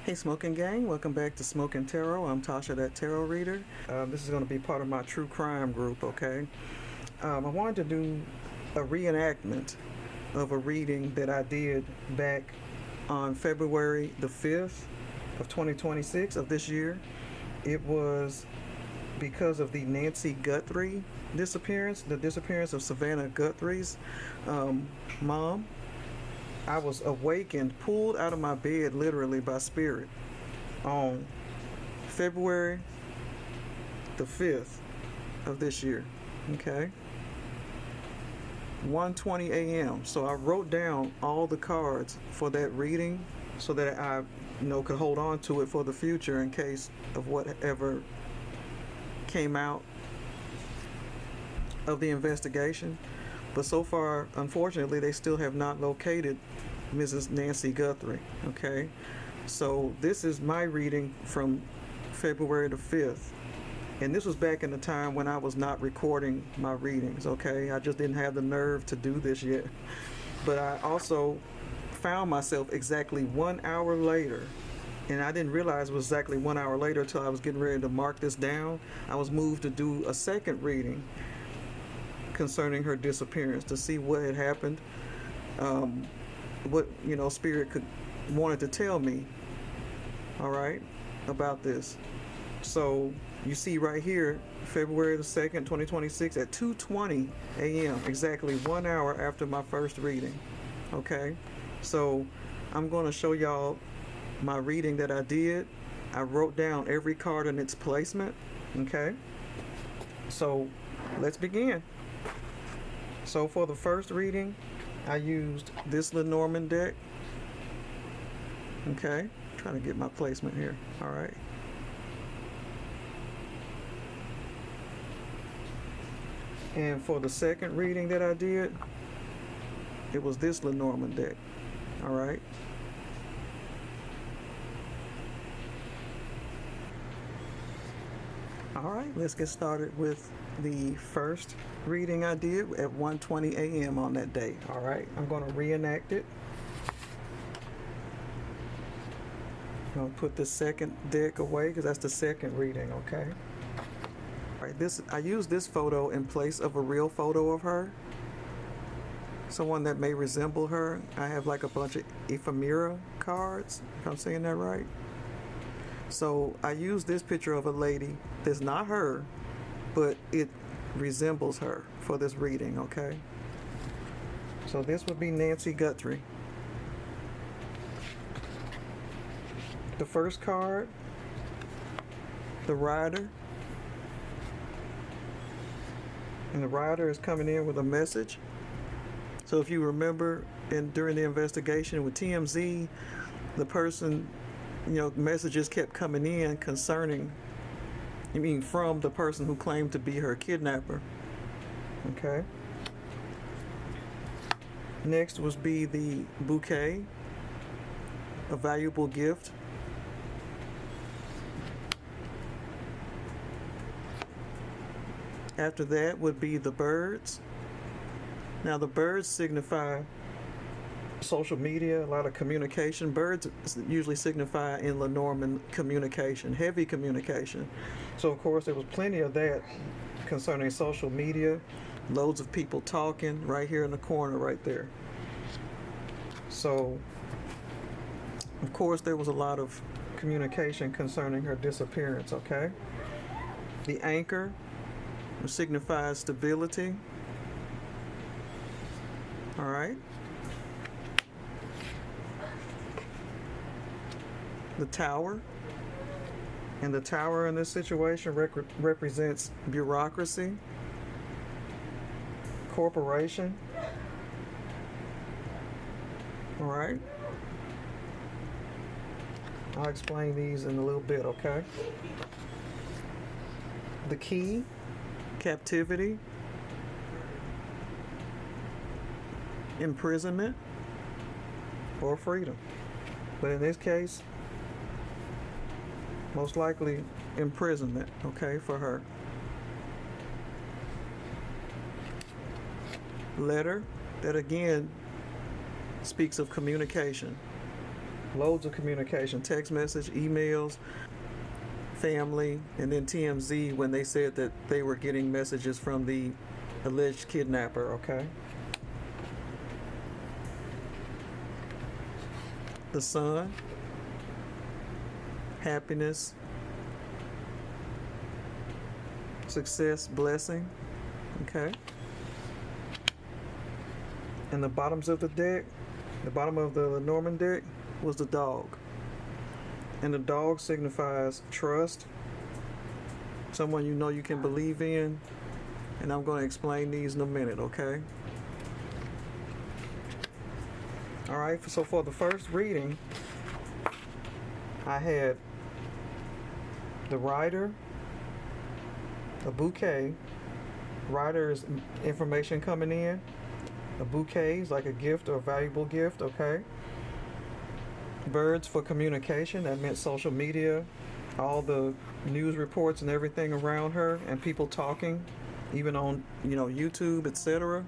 Hey Smokin Gang, welcome back to Smokin Tarot. I'm Tasha, that tarot reader. This is going to be part of my true crime group, okay? I wanted to do a reenactment of a reading that I did back on February the 5th of 2026 of this year. It was because of the Nancy Guthrie disappearance, the disappearance of Savannah Guthrie's mom. I was awakened, pulled out of my bed literally by spirit on February the 5th of this year. Okay? 1:20 a.m. So I wrote down all the cards for that reading so that I could hold on to it for the future in case of whatever came out of the investigation. But so far, unfortunately, they still have not located Mrs. Nancy Guthrie, okay? So this is my reading from February the 5th. And this was back in the time when I was not recording my readings, okay? I just didn't have the nerve to do this yet. But I also found myself exactly 1 hour later, and I didn't realize it was exactly 1 hour later until I was getting ready to mark this down. I was moved to do a second reading concerning her disappearance to see what had happened, what spirit wanted to tell me, all right, about this. So you see right here, February the 2nd, 2026 at 2:20 a.m., exactly 1 hour after my first reading, okay? So I'm going to show y'all my reading that I did. I wrote down every card in its placement, okay? So let's begin. So for the first reading, I used this Lenormand deck. Okay, trying to get my placement here. All right. And for the second reading that I did, it was this Lenormand deck. All right. All right, let's get started with the first reading I did at 1:20 a.m. on that day. All right, I'm going to reenact it. I'm going to put the second deck away because that's the second reading, okay? All right, I used this photo in place of a real photo of her. Someone that may resemble her. I have like a bunch of ephemera cards, if I'm saying that right. So I used this picture of a lady that's not her, but it resembles her for this reading, okay? So this would be Nancy Guthrie. The first card, the Rider. And the Rider is coming in with a message. So if you remember during the investigation with TMZ, the person, messages kept coming in concerning, from the person who claimed to be her kidnapper. Okay. Next would be the bouquet, a valuable gift. After that would be the birds. Now the birds signify social media, a lot of communication. Birds usually signify in Lenormand communication, heavy communication. So of course there was plenty of that concerning social media, loads of people talking right here in the corner right there. So of course there was a lot of communication concerning her disappearance, okay? The anchor signifies stability. All right. The tower. And the tower in this situation represents bureaucracy, corporation. All right. I'll explain these in a little bit, okay? The key, captivity, imprisonment, or freedom. But in this case, most likely imprisonment, okay, for her. Letter, that again speaks of communication. loads of communication, text message, emails, family, and then TMZ when they said that they were getting messages from the alleged kidnapper, okay? The sun, happiness, success, blessing, okay? And the bottoms of the deck, the bottom of the Lenormand deck was the dog. And the dog signifies trust, someone you know you can believe in. And I'm going to explain these in a minute, okay? All right, so for the first reading, I had the rider, a bouquet. Rider is information coming in. A bouquet is like a gift or a valuable gift, okay? Birds for communication, that meant social media, all the news reports and everything around her, and people talking, even on, YouTube, etc.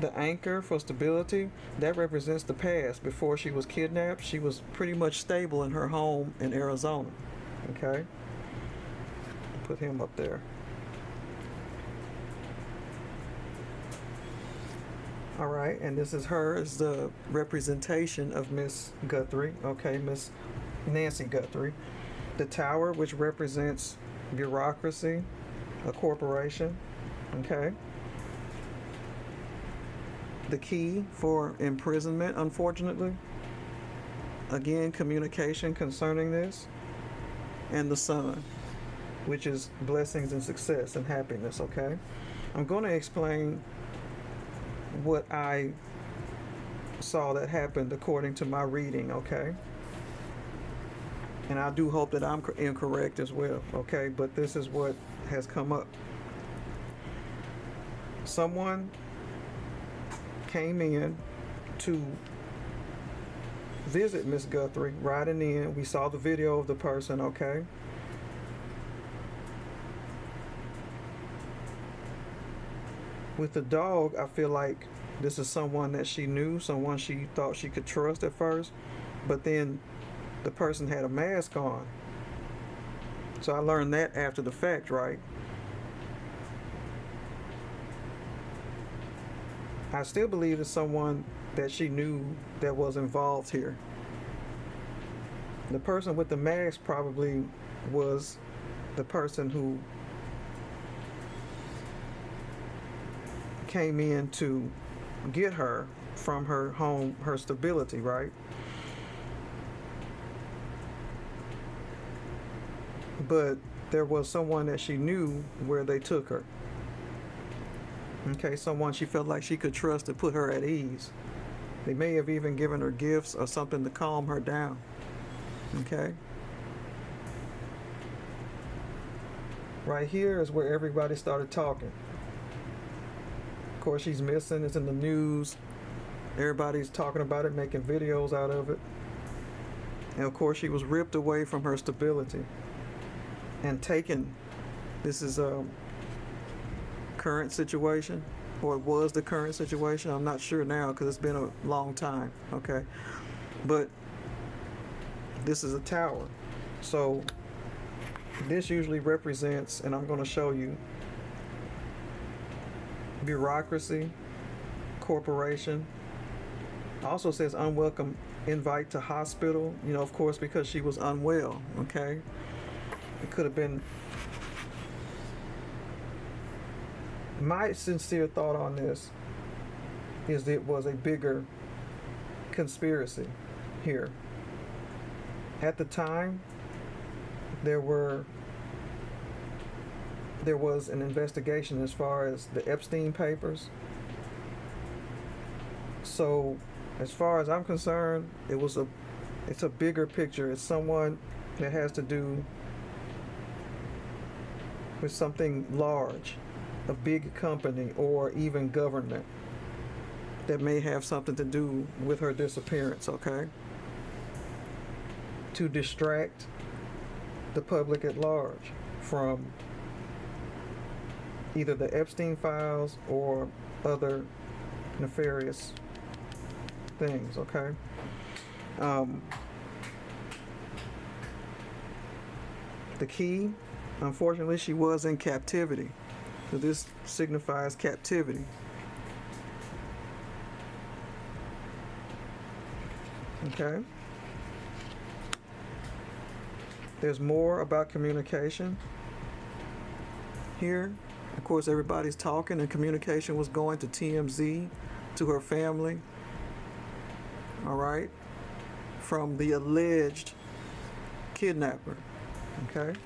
The anchor for stability, that represents the past. Before she was kidnapped, she was pretty much stable in her home in Arizona, okay? Put him up there. All right, and this is her as the representation of Miss Guthrie, okay, Miss Nancy Guthrie. The tower, which represents bureaucracy, a corporation, okay. The key for imprisonment, unfortunately. Again, communication concerning this. And the sun, which is blessings and success and happiness, okay. I'm going to explain what I saw that happened according to my reading, okay? And I do hope that I'm incorrect as well, okay? But this is what has come up. Someone came in to visit Miss Guthrie, riding in. We saw the video of the person, okay? With the dog, I feel like this is someone that she knew, someone she thought she could trust at first, but then the person had a mask on. So I learned that after the fact, right? I still believe it's someone that she knew that was involved here. The person with the mask probably was the person who came in to get her from her home, her stability, right? But there was someone that she knew where they took her. Okay, someone she felt like she could trust to put her at ease. They may have even given her gifts or something to calm her down. Okay? Right here is where everybody started talking. Of course, she's missing. It's in the news. Everybody's talking about it, making videos out of it. And of course, she was ripped away from her stability and taken. This is a current situation, or it was the current situation. I'm not sure now because it's been a long time. Okay, but this is a tower. So this usually represents, and I'm going to show you, bureaucracy, corporation. Also says unwelcome invite to hospital, of course, because she was unwell, okay? It could have been. My sincere thought on this is that it was a bigger conspiracy here. At the time, there was an investigation as far as the Epstein papers. So, as far as I'm concerned, it's a bigger picture. It's someone that has to do with something large, a big company, or even government that may have something to do with her disappearance, okay? To distract the public at large from either the Epstein files or other nefarious things, okay? Um, the key, unfortunately, she was in captivity. So this signifies captivity. Okay. There's more about communication here. Of course, everybody's talking, and communication was going to TMZ, to her family. All right. From the alleged kidnapper. Okay.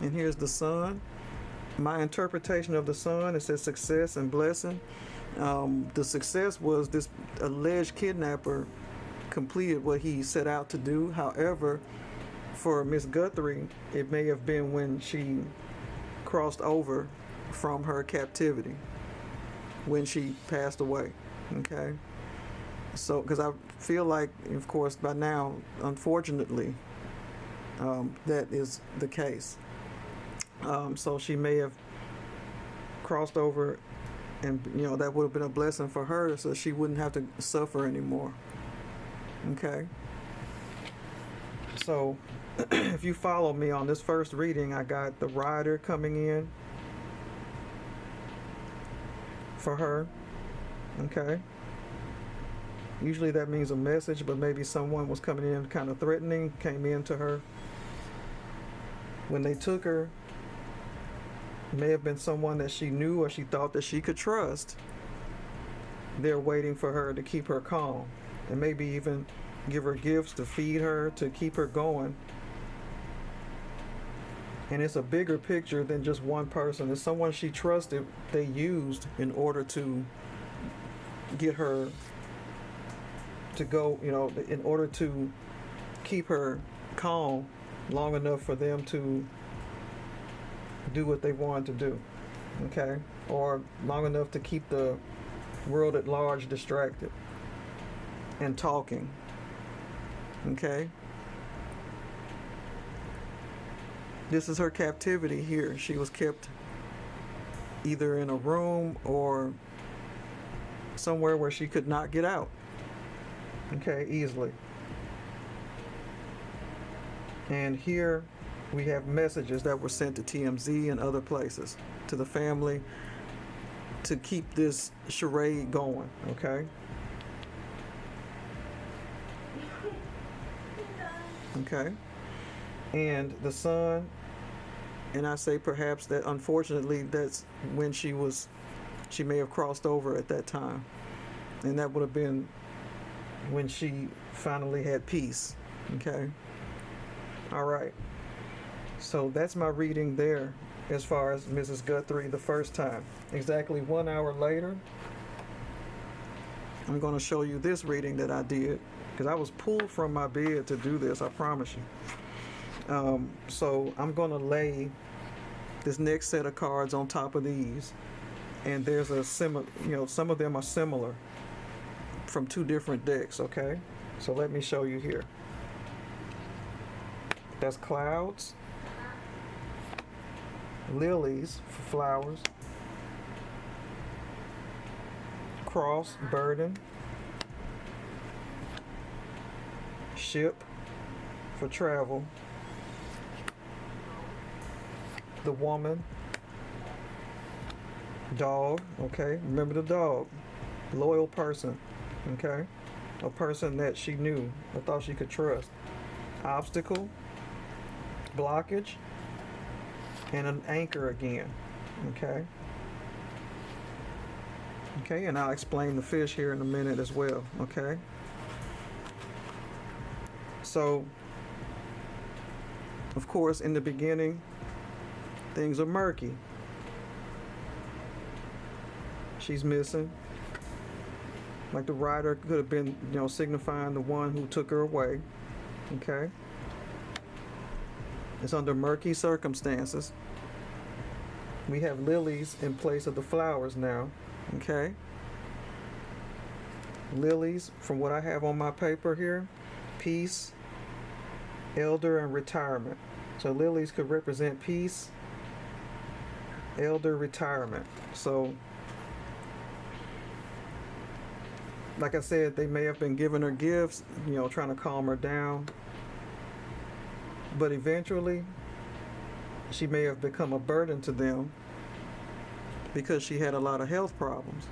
And here's the sun. My interpretation of the sun, it says success and blessing. The success was this alleged kidnapper completed what he set out to do. However, for Miss Guthrie, it may have been when she crossed over from her captivity, when she passed away. Okay. So, because I feel like, of course, by now, unfortunately, that is the case. So she may have crossed over, and that would have been a blessing for her, so she wouldn't have to suffer anymore. Okay. So if you follow me on this first reading, I got the rider coming in for her. Okay. Usually that means a message, but maybe someone was coming in kind of threatening, came in to her. When they took her, it may have been someone that she knew or she thought that she could trust. They're waiting for her to keep her calm, and maybe even give her gifts to feed her, to keep her going. And it's a bigger picture than just one person. It's someone she trusted, they used in order to get her to go, in order to keep her calm long enough for them to do what they wanted to do. Okay? Or long enough to keep the world at large distracted and talking. Okay? This is her captivity here. She was kept either in a room or somewhere where she could not get out. Okay, easily. And here we have messages that were sent to TMZ and other places, to the family, to keep this charade going. Okay? Okay? And the sun, and I say perhaps that unfortunately that's when she may have crossed over at that time. And that would have been when she finally had peace. Okay? All right. So that's my reading there as far as Mrs. Guthrie the first time. Exactly 1 hour later, I'm going to show you this reading that I did, because I was pulled from my bed to do this, I promise you. So I'm going to lay this next set of cards on top of these, and there's a similar, some of them are similar from two different decks. Okay, so let me show you here. That's clouds, lilies for flowers, cross, burden, ship for travel, the woman, dog. Okay, remember the dog, loyal person. Okay, a person that she knew or thought she could trust. Obstacle, blockage, and an anchor again. Okay. Okay, and I'll explain the fish here in a minute as well. Okay. So, of course, in the beginning, things are murky. She's missing. Like the rider could have been, signifying the one who took her away. Okay. It's under murky circumstances. We have lilies in place of the flowers now. Okay. Lilies, from what I have on my paper here, peace, elder, and retirement. So lilies could represent peace, elder, retirement. So like I said, they may have been giving her gifts, trying to calm her down. But eventually, she may have become a burden to them because she had a lot of health problems.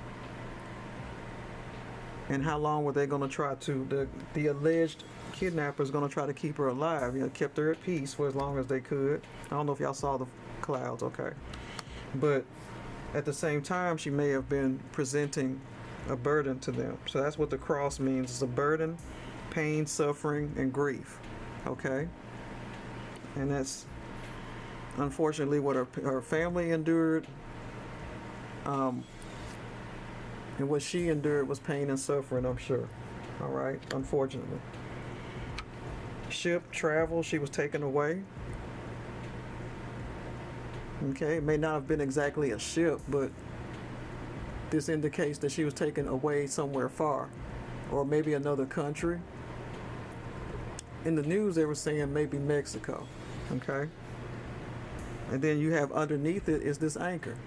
And how long were they going to try to, the alleged kidnappers going to try to keep her alive? Kept her at peace for as long as they could. I don't know if y'all saw the clouds, okay. But at the same time, she may have been presenting a burden to them. So that's what the cross means. It's a burden, pain, suffering, and grief, okay? And that's unfortunately what her family endured. And what she endured was pain and suffering, I'm sure. All right, unfortunately. Ship, travel, she was taken away. Okay, it may not have been exactly a ship, but this indicates that she was taken away somewhere far, or maybe another country. In the news, they were saying maybe Mexico, okay? And then you have underneath it is this anchor.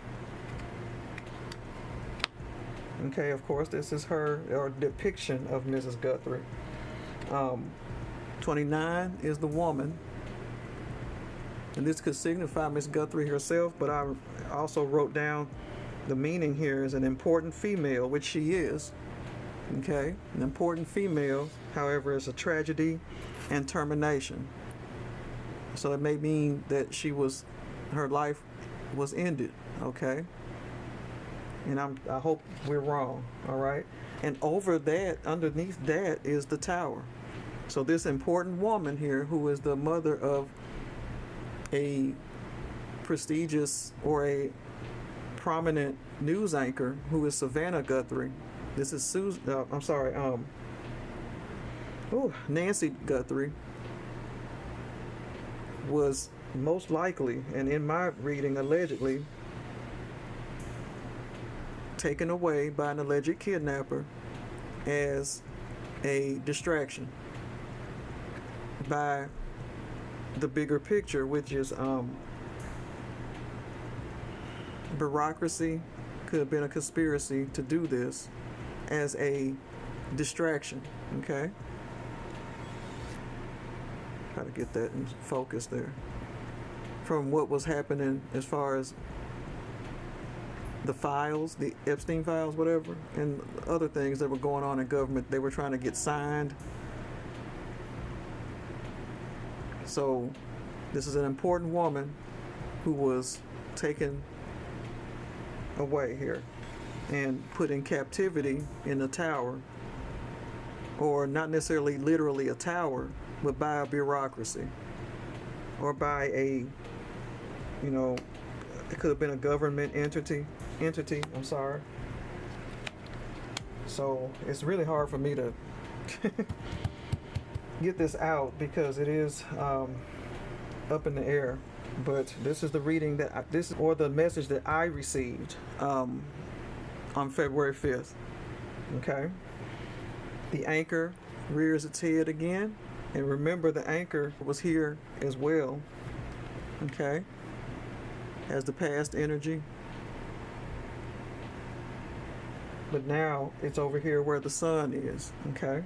Okay, of course, this is her, or depiction of Mrs. Guthrie. 29 is the woman. And this could signify Miss Guthrie herself, but I also wrote down the meaning here is an important female, which she is. Okay, an important female, however, is a tragedy and termination. So it may mean that her life was ended, okay? And I hope we're wrong, all right? And over that, underneath that is the tower. So this important woman here, who is the mother of a prestigious or a prominent news anchor, who is Savannah Guthrie. This is Nancy Guthrie, was most likely, and in my reading, allegedly, taken away by an alleged kidnapper as a distraction by the bigger picture, which is bureaucracy. Could have been a conspiracy to do this as a distraction, okay? Try to get that in focus there. From what was happening as far as the files, the Epstein files, whatever, and other things that were going on in government, they were trying to get signed. So this is an important woman who was taken away here and put in captivity in a tower, or not necessarily literally a tower, but by a bureaucracy, or by a, it could have been a government entity, I'm sorry. So it's really hard for me to get this out because it is up in the air. But this is the reading or the message that I received on February 5th. Okay. The anchor rears its head again, and remember the anchor was here as well. Okay. As the past energy. But now it's over here where the sun is. Okay.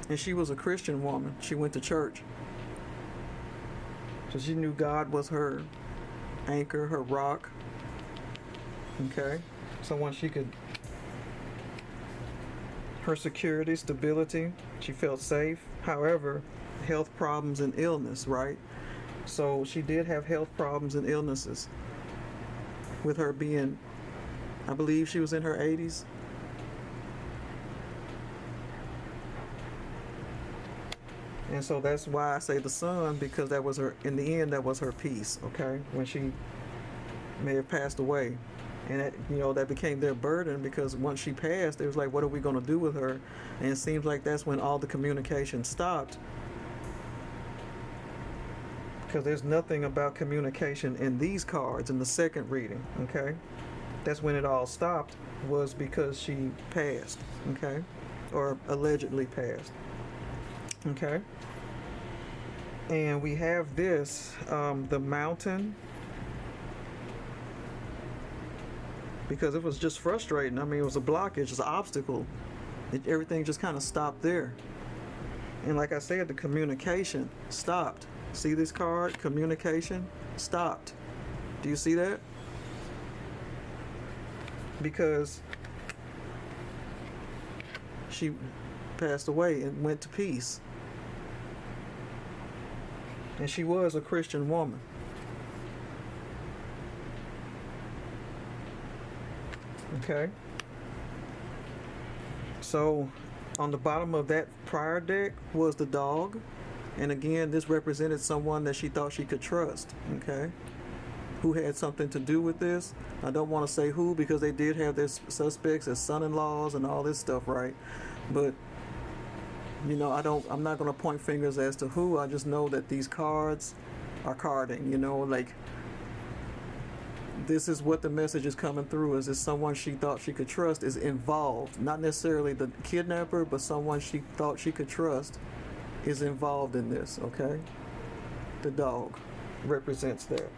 And she was a Christian woman. She went to church. So she knew God was her anchor, her rock. Okay? Someone her security, stability, she felt safe. However, health problems and illness, right? So she did have health problems and illnesses. With her being, I believe she was in her 80s. And so that's why I say the sun, because that was in the end, that was her peace, okay? When she may have passed away. And that became their burden, because once she passed, it was like, what are we going to do with her? And it seems like that's when all the communication stopped. Because there's nothing about communication in these cards in the second reading, okay? That's when it all stopped, was because she passed, okay? Or allegedly passed. Okay. And we have this, the mountain because it was just frustrating. I mean, it was a blockage, just an obstacle. Everything just kind of stopped there. And like I said, the communication stopped. See this card? Communication stopped. Do you see that? Because she passed away and went to peace. And she was a Christian woman. Okay. So on the bottom of that prior deck was the dog. And again, this represented someone that she thought she could trust. Okay. Who had something to do with this. I don't want to say who, because they did have their suspects as son-in-laws and all this stuff, right? But you know, I'm not going to point fingers as to who. I just know that these cards are carding, you know, like this is what the message is coming through, is this someone she thought she could trust is involved. Not necessarily the kidnapper, but someone she thought she could trust is involved in this, okay? The dog represents that.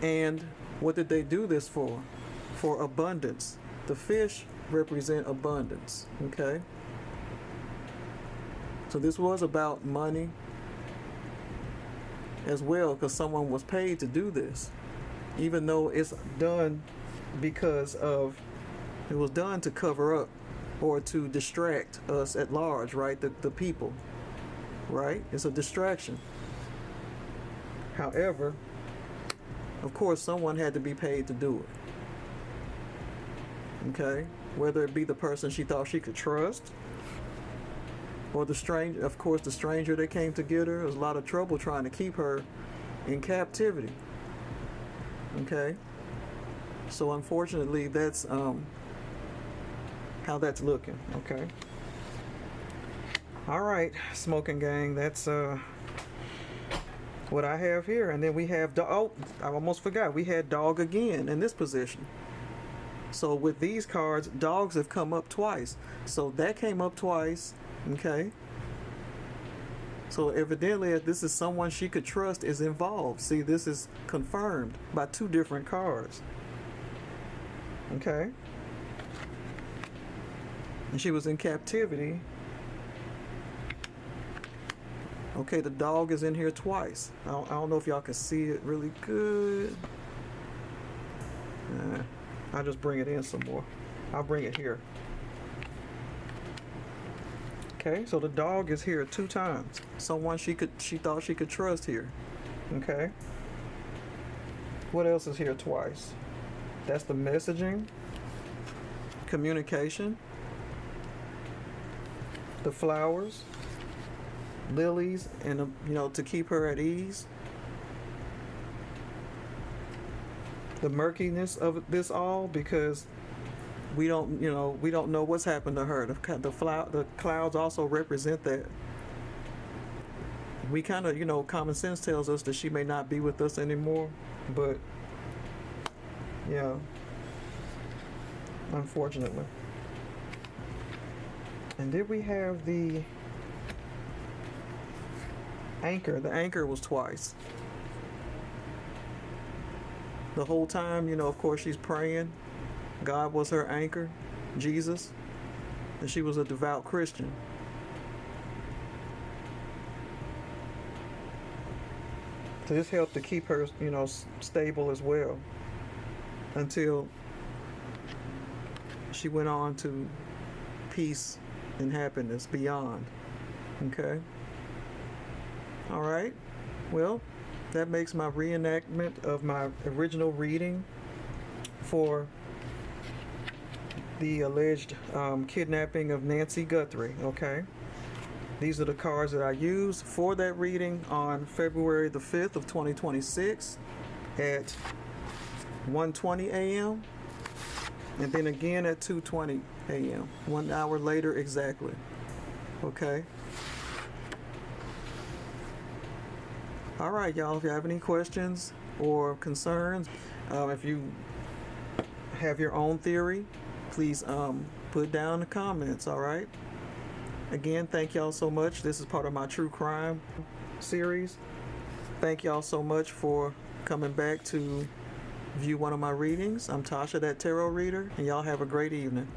And what did they do this for? For abundance. The fish represent abundance, okay? So this was about money as well, because someone was paid to do this. Even though it's done because of, it was done to cover up or to distract us at large, right? The people, right? It's a distraction. However, of course, someone had to be paid to do it. Okay? Whether it be the person she thought she could trust, or the stranger, of course, the stranger that came to get her. There was a lot of trouble trying to keep her in captivity. Okay? So unfortunately, that's how that's looking. Okay? All right, Smoking Gang, that's what I have here. And then we have, oh, I almost forgot, we had dog again in this position. So with these cards, dogs have come up twice. So that came up twice. Okay. So evidently, if this is someone she could trust is involved. See, this is confirmed by two different cards. Okay. And she was in captivity. Okay, the dog is in here twice. I don't know if y'all can see it really good. I'll just bring it in some more. I'll bring it here. Okay, so the dog is here 2 times. Someone she thought she could trust here. Okay. What else is here twice? That's the messaging, communication, the flowers, lilies, and you know, to keep her at ease. The murkiness of this all, because we don't know what's happened to her. The clouds also represent that. We kind of, you know, common sense tells us that she may not be with us anymore, but yeah, unfortunately. And did we have the anchor? The anchor was twice. The whole time, you know, of course, she's praying. God was her anchor, Jesus, and she was a devout Christian. So this helped to keep her, you know, stable as well, until she went on to peace and happiness beyond. Okay? All right. Well, that makes my reenactment of my original reading for the alleged kidnapping of Nancy Guthrie. Okay? These are the cards that I used for that reading on February the 5th of 2026 at 1:20 a.m. and then again at 2:20 a.m. 1 hour later exactly. Okay? All right, y'all, if you have any questions or concerns, if you have your own theory, please put it down in the comments, all right? Again, thank y'all so much. This is part of my true crime series. Thank y'all so much for coming back to view one of my readings. I'm Tasha, that tarot reader, and y'all have a great evening.